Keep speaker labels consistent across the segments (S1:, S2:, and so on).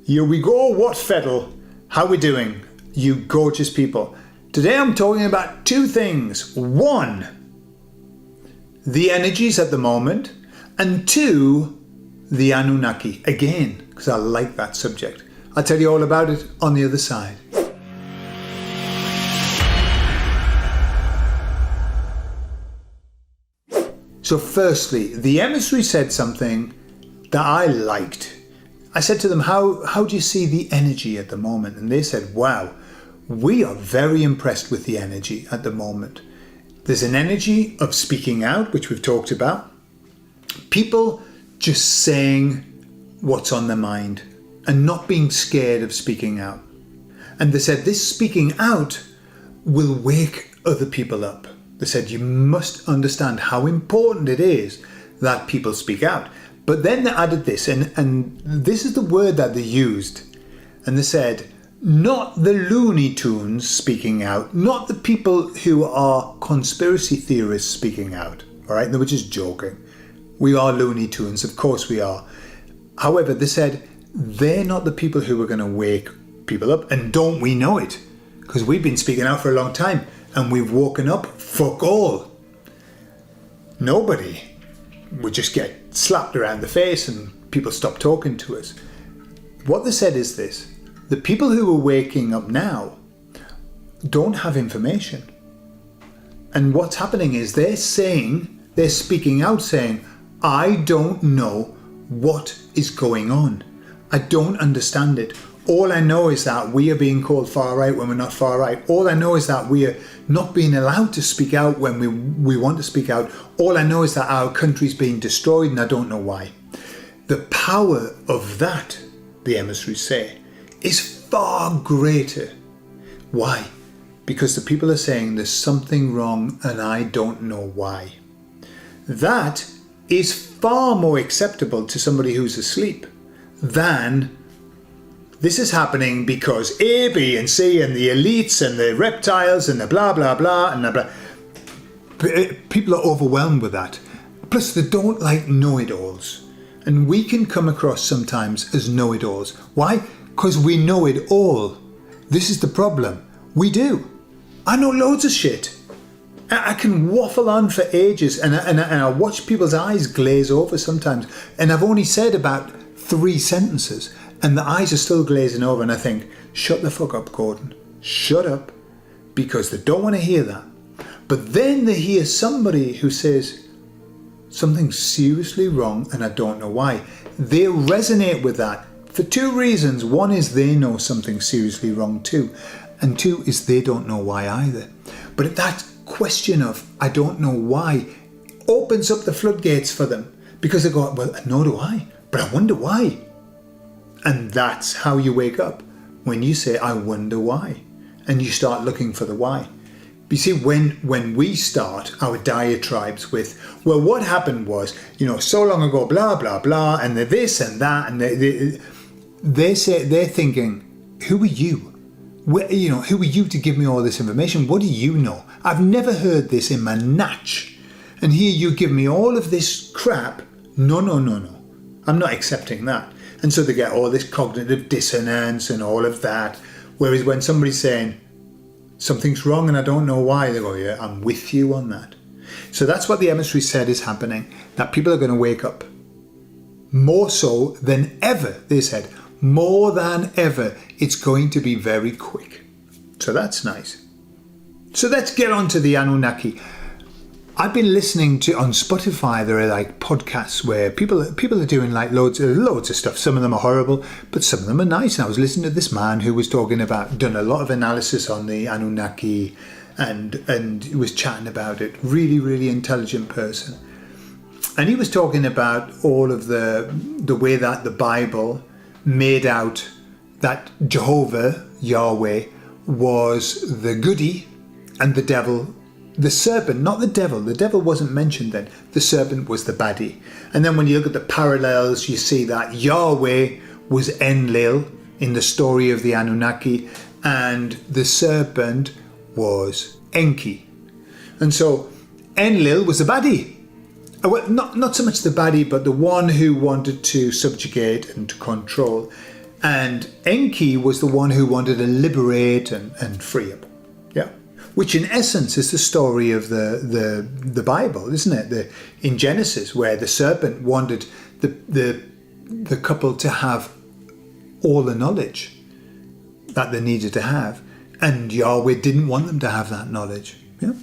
S1: Here we go, what Fettle? How we doing, you gorgeous people? Today I'm talking about two things. One, the energies at the moment, and two, the Anunnaki. Again, because I like that subject. I'll tell you all about it on the other side. So firstly, the emissary said something that I liked. I said to them, how do you see the energy at the moment? And they said, wow, we are very impressed with the energy at the moment. There's an energy of speaking out, which we've talked about. People just saying what's on their mind and not being scared of speaking out. And they said this speaking out will wake other people up. They said you must understand how important it is that people speak out. But then they added this, and this is the word that they used. And they said, not the Looney Tunes speaking out, not the people who are conspiracy theorists speaking out. All right, they were just joking. We are Looney Tunes, of course we are. However, they said, they're not the people who are going to wake people up. And don't we know it? Because we've been speaking out for a long time, and we've woken up fuck all. Nobody. We just get slapped around the face and people stop talking to us. What they said is this: the people who are waking up now don't have information. And what's happening is they're speaking out saying, I don't know what is going on. I don't understand it. All I know is that we are being called far right when we're not far right. All I know is that we are not being allowed to speak out when we want to speak out. All I know is that our country's being destroyed and I don't know why. The power of that, the emissaries say, is far greater. Why? Because the people are saying there's something wrong and I don't know why. That is far more acceptable to somebody who's asleep than this is happening because A, B, and C, and the elites, and the reptiles, and the blah, blah, blah, and the blah. People are overwhelmed with that. Plus, they don't like know-it-alls. And we can come across sometimes as know-it-alls. Why? Because we know it all. This is the problem. We do. I know loads of shit. I can waffle on for ages, and I watch people's eyes glaze over sometimes. And I've only said about 3 sentences. And the eyes are still glazing over and I think, shut the fuck up, Gordon. Shut up. Because they don't want to hear that. But then they hear somebody who says, something's seriously wrong and I don't know why. They resonate with that for 2 reasons. One is they know something's seriously wrong too. And 2 is they don't know why either. But that question of, I don't know why, opens up the floodgates for them. Because they go, well, nor do I. But I wonder why. And that's how you wake up, when you say, I wonder why. And you start looking for the why. You see, when we start our diatribes with, well, what happened was, so long ago, blah, blah, blah, and this and that, and they're thinking, who are you? Who are you to give me all this information? What do you know? I've never heard this in my natch. And here you give me all of this crap. No. I'm not accepting that. And so they get all this cognitive dissonance and all of that. Whereas when somebody's saying, something's wrong and I don't know why, they go, yeah, I'm with you on that. So that's what the emissary said is happening, that people are going to wake up. More so than ever, they said. More than ever. It's going to be very quick. So that's nice. So let's get on to the Anunnaki. I've been listening to, on Spotify, there are like podcasts where people are doing like loads of stuff. Some of them are horrible, but some of them are nice. And I was listening to this man who was talking about, done a lot of analysis on the Anunnaki and he was chatting about it. Really, really intelligent person. And he was talking about all of the way that the Bible made out that Jehovah, Yahweh, was the goody and the devil, the serpent, not the devil wasn't mentioned then, the serpent was the baddie. And then when you look at the parallels, you see that Yahweh was Enlil in the story of the Anunnaki, and the serpent was Enki. And so Enlil was the baddie. Well, not so much the baddie, but the one who wanted to subjugate and to control. And Enki was the one who wanted to liberate and free him. Yeah. Which in essence is the story of the Bible, isn't it? In Genesis, where the serpent wanted the couple to have all the knowledge that they needed to have, and Yahweh didn't want them to have that knowledge. Yeah.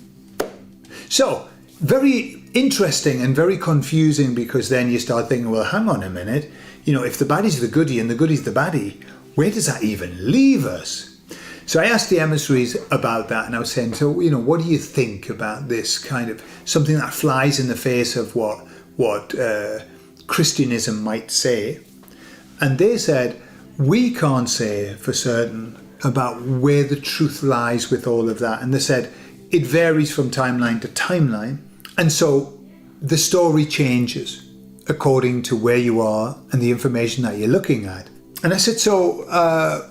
S1: So very interesting and very confusing, because then you start thinking, well, hang on a minute, if the baddie's the goodie and the goodie's the baddie, where does that even leave us? So I asked the emissaries about that, and I was saying, so, what do you think about this kind of something that flies in the face of what Christianism might say? And they said, we can't say for certain about where the truth lies with all of that. And they said, it varies from timeline to timeline. And so the story changes according to where you are and the information that you're looking at. And I said, so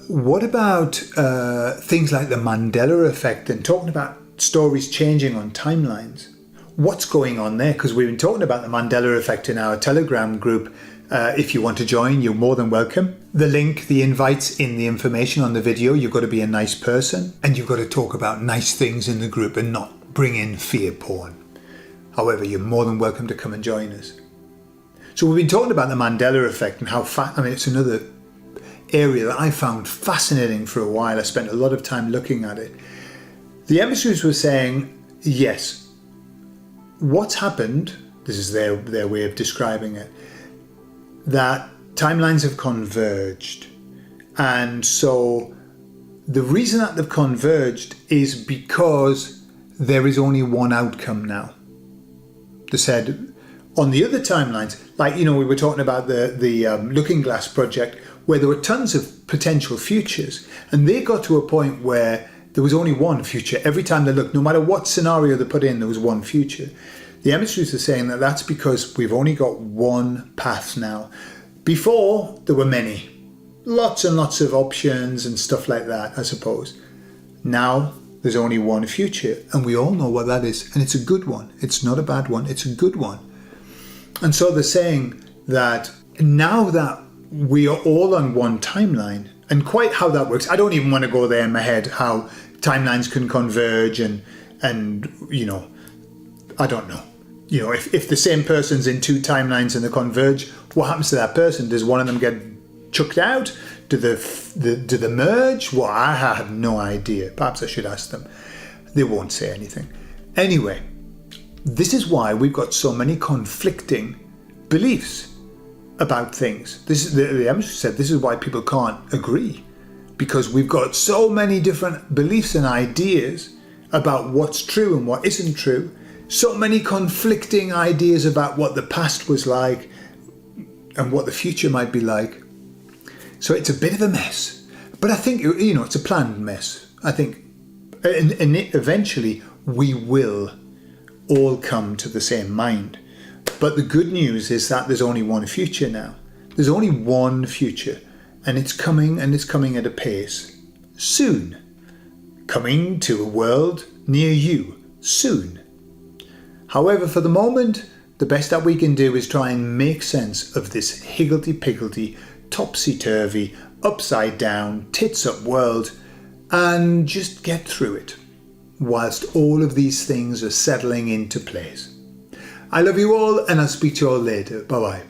S1: what about things like the Mandela effect and talking about stories changing on timelines? What's going on there? Because we've been talking about the Mandela effect in our Telegram group. If you want to join, you're more than welcome. The link, the invite's in the information on the video. You've got to be a nice person, and you've got to talk about nice things in the group and not bring in fear porn. However, you're more than welcome to come and join us. So we've been talking about the Mandela effect and how it's another area that I found fascinating for a while. I spent a lot of time looking at it. The emissaries were saying, yes, what's happened, this is their way of describing it, that timelines have converged. And so the reason that they've converged is because there is only one outcome now. They said on the other timelines, like, we were talking about the Looking Glass project, where there were tons of potential futures, and they got to a point where there was only one future. Every time they looked, no matter what scenario they put in, there was one future. The emissaries are saying that that's because we've only got one path now. Before, there were many. Lots and lots of options and stuff like that, I suppose. Now, there's only one future, and we all know what that is, and it's a good one. It's not a bad one, it's a good one. And so they're saying that now that we are all on one timeline, and quite how that works, I don't even want to go there in my head, how timelines can converge and I don't know. If the same person's in two timelines and they converge, what happens to that person? Does one of them get chucked out? Do they merge? Well, I have no idea. Perhaps I should ask them. They won't say anything. Anyway, this is why we've got so many conflicting beliefs about things. The emissary said this is why people can't agree, because we've got so many different beliefs and ideas about what's true and what isn't true. So many conflicting ideas about what the past was like and what the future might be like. So it's a bit of a mess. But I think, it's a planned mess. I think and eventually we will all come to the same mind. But the good news is that there's only one future now. There's only one future, and it's coming at a pace. Soon. Coming to a world near you. Soon. However, for the moment, the best that we can do is try and make sense of this higgledy-piggledy, topsy-turvy, upside-down, tits-up world, and just get through it, whilst all of these things are settling into place. I love you all, and I'll speak to you all later. Bye-bye.